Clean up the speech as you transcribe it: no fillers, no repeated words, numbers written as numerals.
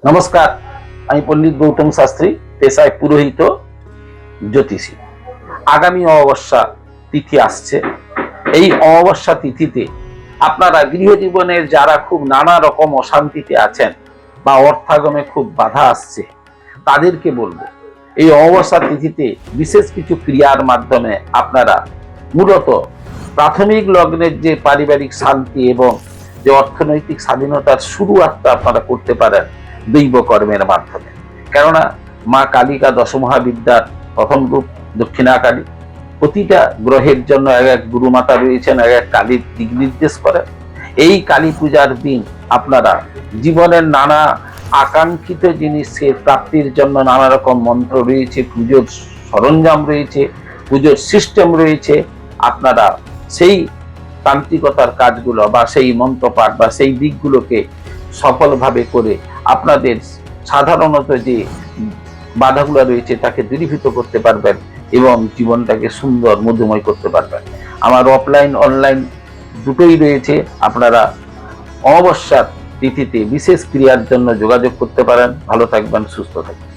নমস্কার, আমি পণ্ডিত গৌতম শাস্ত্রী, পেশায় পুরোহিত, জ্যোতিষী। আগামী অমাবস্যা তিথি আসছে। এই অমাবস্যা তিথিতে আপনারা গৃহজীবনের যারা খুব নানা রকম অশান্তিতে আছেন বা অর্থাগমে খুব বাধা আসছে, তাদেরকে বলবো এই অমাবস্যা তিথিতে বিশেষ কিছু ক্রিয়ার মাধ্যমে আপনারা মূলত প্রাথমিক লগ্নের যে পারিবারিক শান্তি এবং যে অর্থনৈতিক স্বাধীনতার শুরুয়াতটা আপনারা করতে পারেন দৈব কর্মের মাধ্যমে। কেননা মা কালিকা দশমহাবিদ্যার প্রথম রূপ দক্ষিণা কালী। প্রতিটা গ্রহের জন্য এক এক গুরুমাতা রয়েছেন, এক এক কালীর দিক নির্দেশ করেন। এই কালী পূজার দিন আপনারা জীবনের নানা আকাঙ্ক্ষিত জিনিসের প্রাপ্তির জন্য নানা রকম মন্ত্র রয়েছে, পুজোর সরঞ্জাম রয়েছে, পুজোর সিস্টেম রয়েছে। আপনারা সেই তান্ত্রিকতার কাজগুলো বা সেই মন্ত্রপাঠ বা সেই দিকগুলোকে সফলভাবে করে আপনাদের সাধারণত যে বাধাগুলো রয়েছে তাকে দূরীভূত করতে পারবেন এবং জীবনটাকে সুন্দর মধুময় করতে পারবেন। আমার অফলাইন অনলাইন দুটোই রয়েছে। আপনারা অমাবস্যার তিথিতে বিশেষ ক্রিয়ার জন্য যোগাযোগ করতে পারেন। ভালো থাকবেন, সুস্থ থাকবেন।